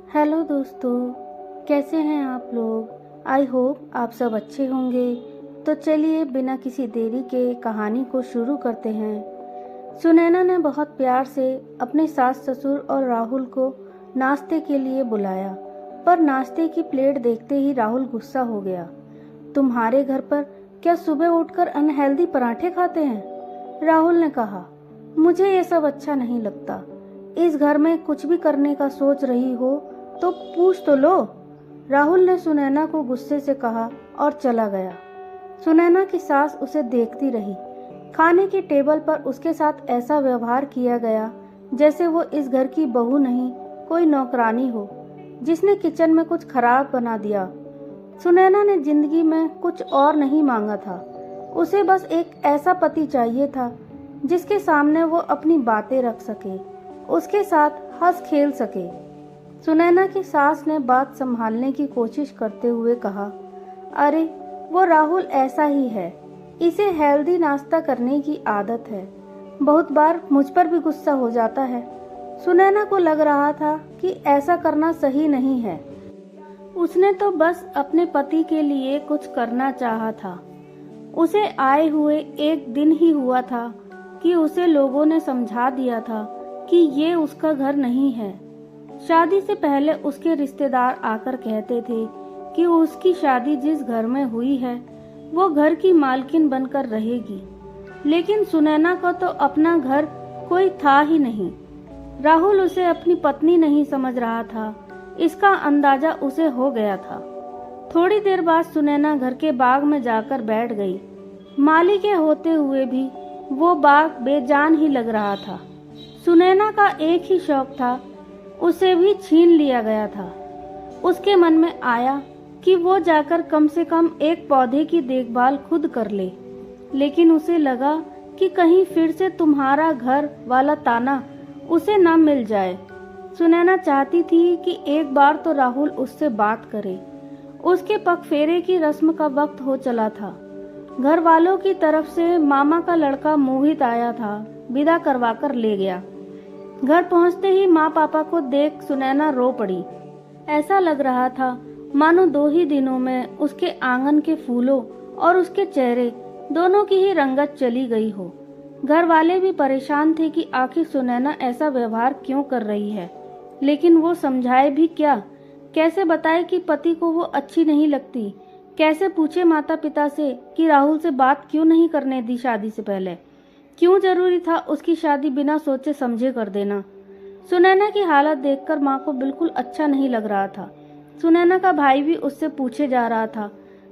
Hello दोस्तों, कैसे हैं आप लोग। आई होप आप सब अच्छे होंगे। तो चलिए बिना किसी देरी के कहानी को शुरू करते हैं। सुनैना ने बहुत प्यार से अपने सास ससुर और राहुल को नाश्ते के लिए बुलाया, पर नाश्ते की प्लेट देखते ही राहुल गुस्सा हो गया। तुम्हारे घर पर क्या सुबह उठकर अनहेल्दी पराठे खाते हैं? राहुल ने कहा। मुझे ये सब अच्छा नहीं लगता। इस घर में कुछ भी करने का सोच रही हो तो पूछ तो लो। राहुल ने सुनैना को गुस्से से कहा और चला गया। सुनैना की सास उसे देखती रही। खाने की टेबल पर उसके साथ ऐसा व्यवहार किया गया जैसे वो इस घर की बहू नहीं, कोई नौकरानी हो जिसने किचन में कुछ खराब बना दिया। सुनैना ने जिंदगी में कुछ और नहीं मांगा था। उसे बस एक ऐसा पति चाहिए था जिसके सामने वो अपनी बातें रख सके, उसके साथ हंस खेल सके। सुनैना की सास ने बात संभालने की कोशिश करते हुए कहा, अरे वो राहुल ऐसा ही है, इसे हेल्दी नाश्ता करने की आदत है। बहुत बार मुझ पर भी गुस्सा हो जाता है। सुनैना को लग रहा था कि ऐसा करना सही नहीं है। उसने तो बस अपने पति के लिए कुछ करना चाहा था। उसे आए हुए एक दिन ही हुआ था कि उसे लोगों ने समझा दिया था कि ये उसका घर नहीं है। शादी से पहले उसके रिश्तेदार आकर कहते थे कि उसकी शादी जिस घर में हुई है वो घर की मालकिन बनकर रहेगी, लेकिन सुनैना को तो अपना घर कोई था ही नहीं। राहुल उसे अपनी पत्नी नहीं समझ रहा था, इसका अंदाजा उसे हो गया था। थोड़ी देर बाद सुनैना घर के बाग में जाकर बैठ गई। माली के होते हुए भी वो बाग बेजान ही लग रहा था। सुनैना का एक ही शौक था, उसे भी छीन लिया गया था। उसके मन में आया कि वो जाकर कम से कम एक पौधे की देखभाल खुद कर ले, लेकिन उसे लगा कि कहीं फिर से तुम्हारा घर वाला ताना उसे न मिल जाए। सुनैना चाहती थी कि एक बार तो राहुल उससे बात करे। उसके पगफेरे की रस्म का वक्त हो चला था। घर वालों की तरफ से मामा का लड़का मोहित आया था, विदा करवाकर ले गया। घर पहुंचते ही माँ पापा को देख सुनैना रो पड़ी। ऐसा लग रहा था मानो 2 ही दिनों में उसके आंगन के फूलों और उसके चेहरे दोनों की ही रंगत चली गई हो। घर वाले भी परेशान थे कि आखिर सुनैना ऐसा व्यवहार क्यों कर रही है, लेकिन वो समझाए भी क्या? कैसे बताए कि पति को वो अच्छी नहीं लगती? कैसे पूछे माता पिता से कि राहुल से बात क्यों नहीं करने दी शादी से पहले? क्यों जरूरी था उसकी शादी बिना सोचे समझे कर देना? सुनैना की हालत देखकर माँ को बिल्कुल अच्छा नहीं लग रहा था। सुनैना का भाई भी उससे पूछे जा रहा था।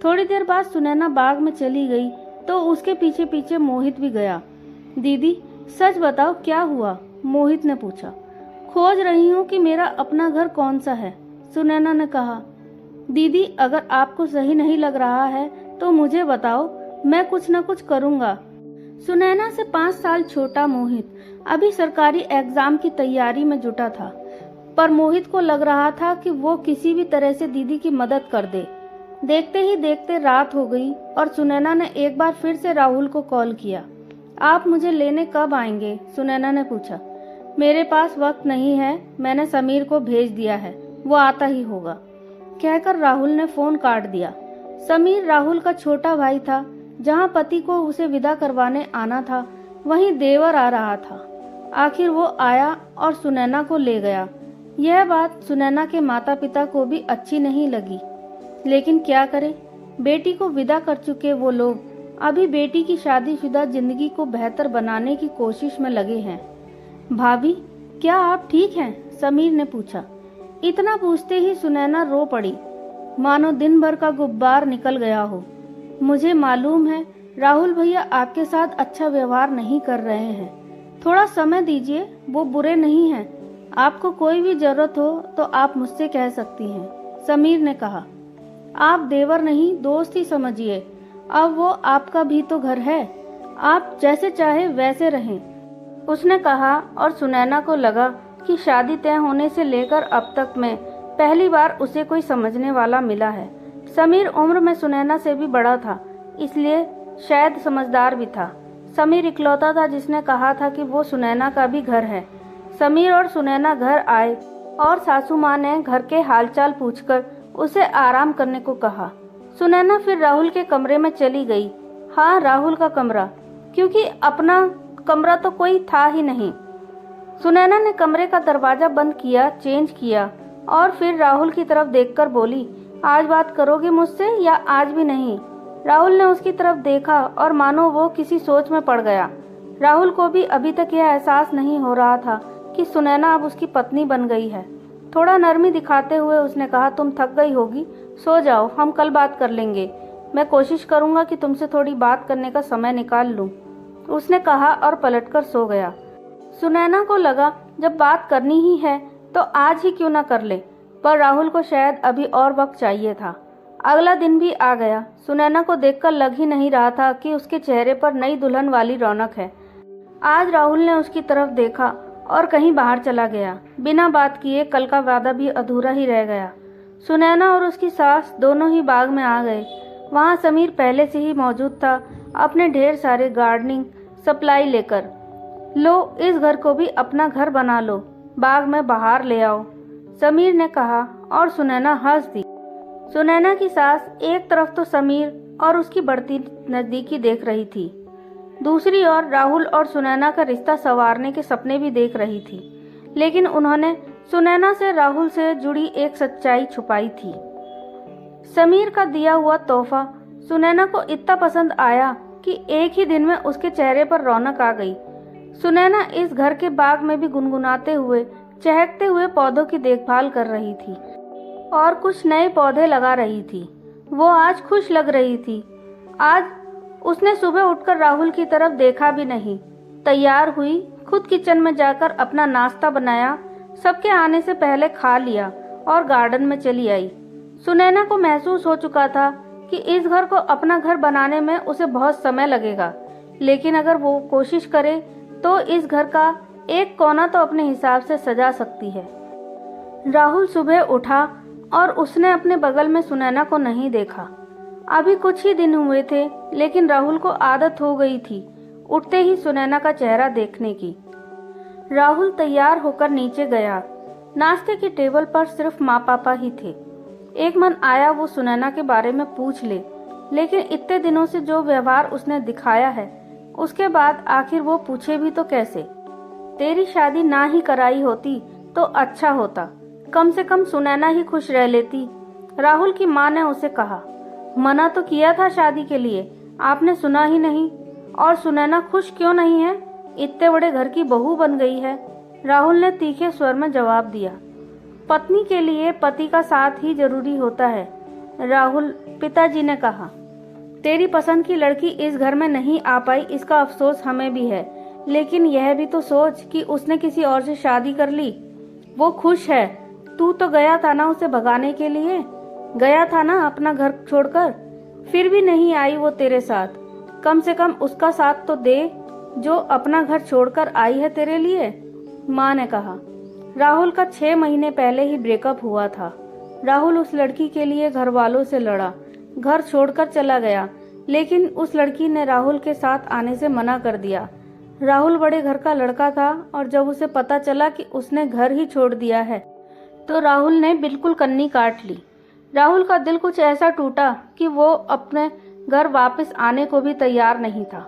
थोड़ी देर बाद सुनैना बाग में चली गई तो उसके पीछे पीछे मोहित भी गया। दीदी सच बताओ क्या हुआ? मोहित ने पूछा। खोज रही हूँ कि मेरा अपना घर कौन सा है, सुनैना ने कहा। दीदी अगर आपको सही नहीं लग रहा है तो मुझे बताओ, मैं कुछ न कुछ करूँगा। सुनैना से 5 साल छोटा मोहित अभी सरकारी एग्जाम की तैयारी में जुटा था, पर मोहित को लग रहा था कि वो किसी भी तरह से दीदी की मदद कर दे। देखते ही देखते रात हो गई और सुनैना ने एक बार फिर से राहुल को कॉल किया। आप मुझे लेने कब आएंगे? सुनैना ने पूछा। मेरे पास वक्त नहीं है, मैंने समीर को भेज दिया है, वो आता ही होगा, कहकर राहुल ने फोन काट दिया। समीर राहुल का छोटा भाई था। जहां पति को उसे विदा करवाने आना था, वहीं देवर आ रहा था। आखिर वो आया और सुनैना को ले गया। यह बात सुनैना के माता पिता को भी अच्छी नहीं लगी, लेकिन क्या करें, बेटी को विदा कर चुके वो लोग अभी बेटी की शादीशुदा जिंदगी को बेहतर बनाने की कोशिश में लगे हैं। भाभी क्या आप ठीक हैं? समीर ने पूछा। इतना पूछते ही सुनैना रो पड़ी, मानो दिन भर का गुब्बार निकल गया हो। मुझे मालूम है राहुल भैया आपके साथ अच्छा व्यवहार नहीं कर रहे हैं, थोड़ा समय दीजिए, वो बुरे नहीं हैं। आपको कोई भी जरूरत हो तो आप मुझसे कह सकती हैं, समीर ने कहा। आप देवर नहीं दोस्त ही समझिए, अब वो आपका भी तो घर है, आप जैसे चाहे वैसे रहें, उसने कहा। और सुनैना को लगा कि शादी तय होने से लेकर अब तक में पहली बार उसे कोई समझने वाला मिला है। समीर उम्र में सुनैना से भी बड़ा था, इसलिए शायद समझदार भी था। समीर इकलौता था जिसने कहा था कि वो सुनैना का भी घर है। समीर और सुनैना घर आए और सासू माँ ने घर के हालचाल पूछकर उसे आराम करने को कहा। सुनैना फिर राहुल के कमरे में चली गई। हाँ, राहुल का कमरा, क्योंकि अपना कमरा तो कोई था ही नहीं। सुनैना ने कमरे का दरवाजा बंद किया, चेंज किया और फिर राहुल की तरफ देखकर बोली, आज बात करोगे मुझसे या आज भी नहीं? राहुल ने उसकी तरफ देखा और मानो वो किसी सोच में पड़ गया। राहुल को भी अभी तक यह एहसास नहीं हो रहा था कि सुनैना अब उसकी पत्नी बन गई है। थोड़ा नरमी दिखाते हुए उसने कहा, तुम थक गई होगी, सो जाओ, हम कल बात कर लेंगे। मैं कोशिश करूंगा कि तुमसे थोड़ी बात करने का समय निकाल लूं, उसने कहा और पलटकर सो गया। सुनैना को लगा जब बात करनी ही है तो आज ही क्यों ना कर ले, पर राहुल को शायद अभी और वक्त चाहिए था। अगला दिन भी आ गया। सुनैना को देखकर लग ही नहीं रहा था कि उसके चेहरे पर नई दुल्हन वाली रौनक है। आज राहुल ने उसकी तरफ देखा और कहीं बाहर चला गया। बिना बात किए कल का वादा भी अधूरा ही रह गया। सुनैना और उसकी सास दोनों ही बाग में आ गए। वहाँ समीर पहले से ही मौजूद था, अपने ढेर सारे गार्डनिंग सप्लाई लेकर। लो, इस घर को भी अपना घर बना लो, बाग में बाहर ले आओ, समीर ने कहा और सुनैना हंस दी। सुनैना की सास एक तरफ तो समीर और उसकी बढ़ती नजदीकी देख रही थी, दूसरी ओर राहुल और सुनैना का रिश्ता संवारने के सपने भी देख रही थी। लेकिन उन्होंने सुनैना से राहुल से जुड़ी एक सच्चाई छुपाई थी। समीर का दिया हुआ तोहफा सुनैना को इतना पसंद आया कि एक ही दिन में उसके चेहरे पर रौनक आ गई। सुनैना इस घर के बाग में भी गुनगुनाते हुए, चहकते हुए पौधों की देखभाल कर रही थी और कुछ नए पौधे लगा रही थी। वो आज खुश लग रही थी। आज उसने सुबह उठकर राहुल की तरफ देखा भी नहीं। तैयार हुई, खुद किचन में जाकर अपना नाश्ता बनाया, सबके आने से पहले खा लिया और गार्डन में चली आई। सुनैना को महसूस हो चुका था कि इस घर को अपना घर बनाने में उसे बहुत समय लगेगा, लेकिन अगर वो कोशिश करे तो इस घर का एक कोना तो अपने हिसाब से सजा सकती है। राहुल सुबह उठा और उसने अपने बगल में सुनैना को नहीं देखा। अभी कुछ ही दिन हुए थे, लेकिन राहुल को आदत हो गई थी उठते ही सुनैना का चेहरा देखने की। राहुल तैयार होकर नीचे गया। नाश्ते की टेबल पर सिर्फ माँ पापा ही थे। एक मन आया वो सुनैना के बारे में पूछ ले, लेकिन इतने दिनों से जो व्यवहार उसने दिखाया है, उसके बाद आखिर वो पूछे भी तो कैसे। तेरी शादी ना ही कराई होती तो अच्छा होता, कम से कम सुनैना ही खुश रह लेती, राहुल की माँ ने उसे कहा। मना तो किया था शादी के लिए, आपने सुना ही नहीं। और सुनैना खुश क्यों नहीं है? इतने बड़े घर की बहू बन गई है, राहुल ने तीखे स्वर में जवाब दिया। पत्नी के लिए पति का साथ ही जरूरी होता है, राहुल पिताजी ने कहा। तेरी पसंद की लड़की इस घर में नहीं आ पाई, इसका अफसोस हमें भी है, लेकिन यह भी तो सोच कि उसने किसी और से शादी कर ली। वो खुश है, तू तो गया था ना उसे भगाने के लिए, गया था ना अपना घर छोड़कर, फिर भी नहीं आई वो तेरे साथ। कम से कम उसका साथ तो दे जो अपना घर छोड़कर आई है तेरे लिए, माँ ने कहा। राहुल का 6 महीने पहले ही ब्रेकअप हुआ था। राहुल उस लड़की के लिए घर वालों से लड़ा, घर छोड़कर चला गया, लेकिन उस लड़की ने राहुल के साथ आने से मना कर दिया। राहुल बड़े घर का लड़का था और जब उसे पता चला कि उसने घर ही छोड़ दिया है तो राहुल ने बिल्कुल कन्नी काट ली। राहुल का दिल कुछ ऐसा टूटा कि वो अपने घर वापस आने को भी तैयार नहीं था।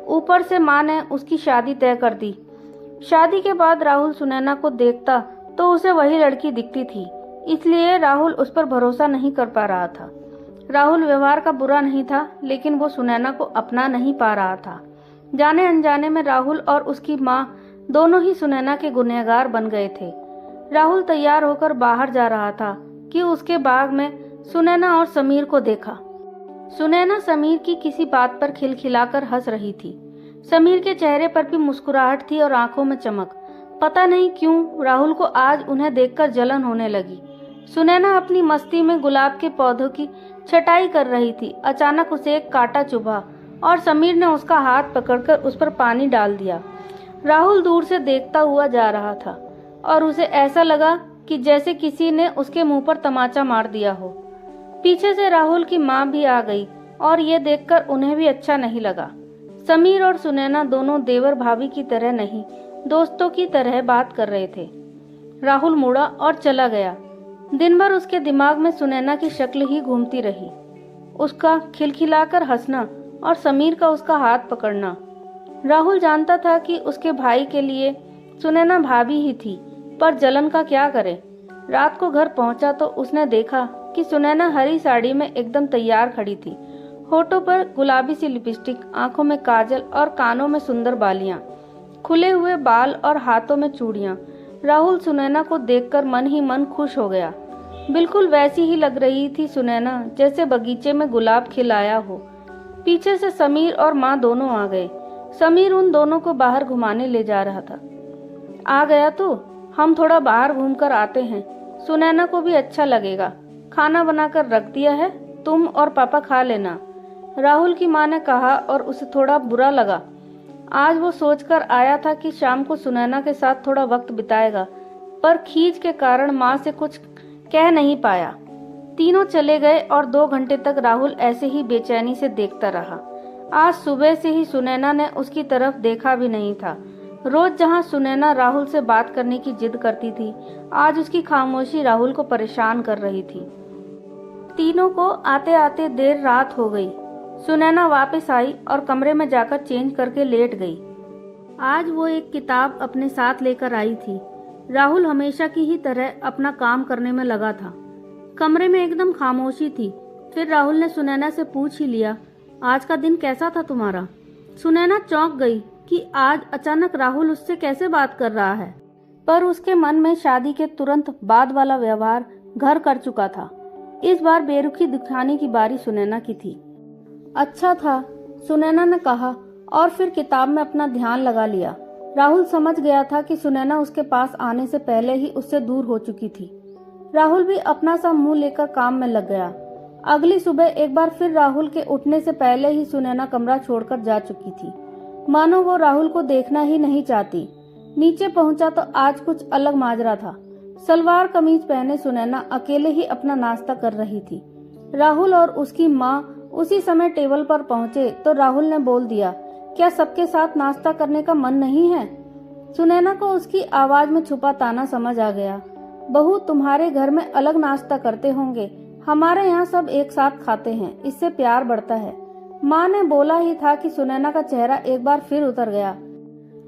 ऊपर से माँ ने उसकी शादी तय कर दी। शादी के बाद राहुल सुनैना को देखता तो उसे वही लड़की दिखती थी, इसलिए राहुल उस पर भरोसा नहीं कर पा रहा था। राहुल व्यवहार का बुरा नहीं था, लेकिन वो सुनैना को अपना नहीं पा रहा था। जाने अनजाने में राहुल और उसकी माँ दोनों ही सुनैना के गुनहगार बन गए थे। राहुल तैयार होकर बाहर जा रहा था कि उसके बाग में सुनैना और समीर को देखा। सुनैना समीर की किसी बात पर खिलखिलाकर हंस रही थी। समीर के चेहरे पर भी मुस्कुराहट थी और आंखों में चमक। पता नहीं क्यों राहुल को आज उन्हें देखकर जलन होने लगी। सुनैना अपनी मस्ती में गुलाब के पौधों की छटाई कर रही थी। अचानक उसे एक कांटा चुभा और समीर ने उसका हाथ पकड़कर उस पर पानी डाल दिया। राहुल दूर से देखता हुआ जा रहा था और उसे ऐसा लगा कि जैसे किसी ने उसके मुंह पर तमाचा मार दिया हो। पीछे से राहुल की माँ भी आ गई और ये देखकर उन्हें भी अच्छा नहीं लगा। समीर और सुनैना दोनों देवर भाभी की तरह नहीं, दोस्तों की तरह बात कर रहे थे। राहुल मुड़ा और चला गया। दिन भर उसके दिमाग में सुनैना की शक्ल ही घूमती रही, उसका खिलखिलाकर हंसना और समीर का उसका हाथ पकड़ना। राहुल जानता था कि उसके भाई के लिए सुनैना भाभी ही थी, पर जलन का क्या करे। रात को घर पहुंचा तो उसने देखा कि सुनैना हरी साड़ी में एकदम तैयार खड़ी थी, होठों पर गुलाबी सी लिपस्टिक, आंखों में काजल और कानों में सुंदर बालियां, खुले हुए बाल और हाथों में चूड़ियां। राहुल सुनैना को देखकर मन ही मन खुश हो गया। बिल्कुल वैसी ही लग रही थी सुनैना जैसे बगीचे में गुलाब खिलाया हो। पीछे से समीर और माँ दोनों आ गए। समीर उन दोनों को बाहर घुमाने ले जा रहा था। आ गया तो हम थोड़ा बाहर घूमकर आते हैं, सुनैना को भी अच्छा लगेगा। खाना बनाकर रख दिया है, तुम और पापा खा लेना, राहुल की माँ ने कहा और उसे थोड़ा बुरा लगा। आज वो सोचकर आया था कि शाम को सुनैना के साथ थोड़ा वक्त बिताएगा, पर खींच के कारण माँ से कुछ कह नहीं पाया। तीनों चले गए और 2 घंटे तक राहुल ऐसे ही बेचैनी से देखता रहा। आज सुबह से ही सुनैना ने उसकी तरफ देखा भी नहीं था। रोज जहाँ सुनैना राहुल से बात करने की जिद करती थी, आज उसकी खामोशी राहुल को परेशान कर रही थी। तीनों को आते आते देर रात हो गई। सुनैना वापस आई और कमरे में जाकर चेंज करके लेट गई। आज वो एक किताब अपने साथ लेकर आई थी। राहुल हमेशा की ही तरह अपना काम करने में लगा था। कमरे में एकदम खामोशी थी। फिर राहुल ने सुनैना से पूछ ही लिया, आज का दिन कैसा था तुम्हारा? सुनैना चौंक गई कि आज अचानक राहुल उससे कैसे बात कर रहा है, पर उसके मन में शादी के तुरंत बाद वाला व्यवहार घर कर चुका था। इस बार बेरुखी दिखाने की बारी सुनैना की थी। अच्छा था, सुनैना ने कहा और फिर किताब में अपना ध्यान लगा लिया। राहुल समझ गया था कि सुनैना उसके पास आने से पहले ही उससे दूर हो चुकी थी। राहुल भी अपना सा मुंह लेकर काम में लग गया। अगली सुबह एक बार फिर राहुल के उठने से पहले ही सुनैना कमरा छोड़कर जा चुकी थी, मानो वो राहुल को देखना ही नहीं चाहती। नीचे पहुंचा तो आज कुछ अलग माजरा था। सलवार कमीज पहने सुनैना अकेले ही अपना नाश्ता कर रही थी। राहुल और उसकी माँ उसी समय टेबल पर पहुंचे तो राहुल ने बोल दिया, क्या सबके साथ नाश्ता करने का मन नहीं है? सुनैना को उसकी आवाज में छुपा ताना समझ आ गया। बहू, तुम्हारे घर में अलग नाश्ता करते होंगे, हमारे यहाँ सब एक साथ खाते हैं, इससे प्यार बढ़ता है। माँ ने बोला ही था कि सुनैना का चेहरा एक बार फिर उतर गया।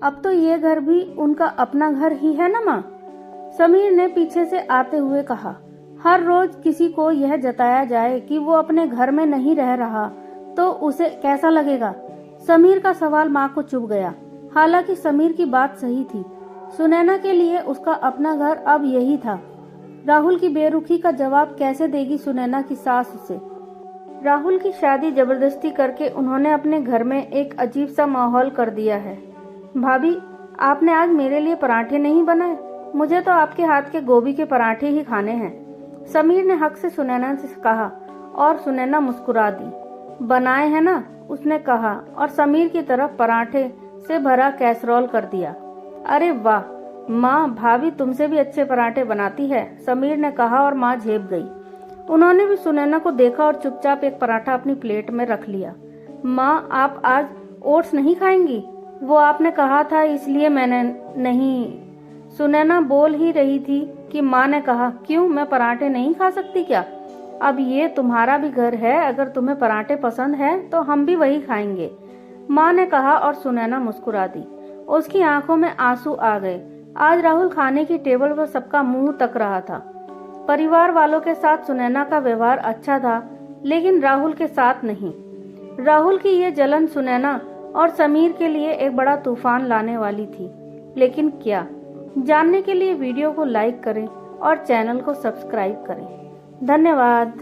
अब तो ये घर भी उनका अपना घर ही है ना माँ? समीर ने पीछे से आते हुए कहा। हर रोज किसी को यह जताया जाए कि वो अपने घर में नहीं रह रहा तो उसे कैसा लगेगा? समीर का सवाल माँ को चुभ गया। हालांकि समीर की बात सही थी, सुनैना के लिए उसका अपना घर अब यही था। राहुल की बेरुखी का जवाब कैसे देगी सुनैना की सास उसे? राहुल की शादी जबरदस्ती करके उन्होंने अपने घर में एक अजीब सा माहौल कर दिया है। भाभी, आपने आज मेरे लिए पराठे नहीं बनाए? मुझे तो आपके हाथ के गोभी के पराठे ही खाने हैं, समीर ने हक से सुनैना से कहा और सुनैना मुस्कुरा दी। बनाए हैं ना, उसने कहा और समीर की तरफ पराठे से भरा कैसरोल कर दिया। अरे वाह माँ, भाभी तुमसे भी अच्छे पराठे बनाती है, समीर ने कहा और माँ झेप गई। उन्होंने भी सुनैना को देखा और चुपचाप एक पराठा अपनी प्लेट में रख लिया। माँ, आप आज ओट्स नहीं खाएंगी? वो आपने कहा था इसलिए मैंने नहीं। सुनैना बोल ही रही थी कि माँ ने कहा, क्यों, मैं पराठे नहीं खा सकती क्या? अब ये तुम्हारा भी घर है, अगर तुम्हें पराठे पसंद है तो हम भी वही खाएंगे, माँ ने कहा और सुनैना मुस्कुरा दी। उसकी आंखों में आंसू आ गए। आज राहुल खाने की टेबल पर सबका मुंह तक रहा था। परिवार वालों के साथ सुनैना का व्यवहार अच्छा था, लेकिन राहुल के साथ नहीं। राहुल की ये जलन सुनैना और समीर के लिए एक बड़ा तूफान लाने वाली थी, लेकिन क्या? जानने के लिए वीडियो को लाइक करें और चैनल को सब्सक्राइब करें। धन्यवाद।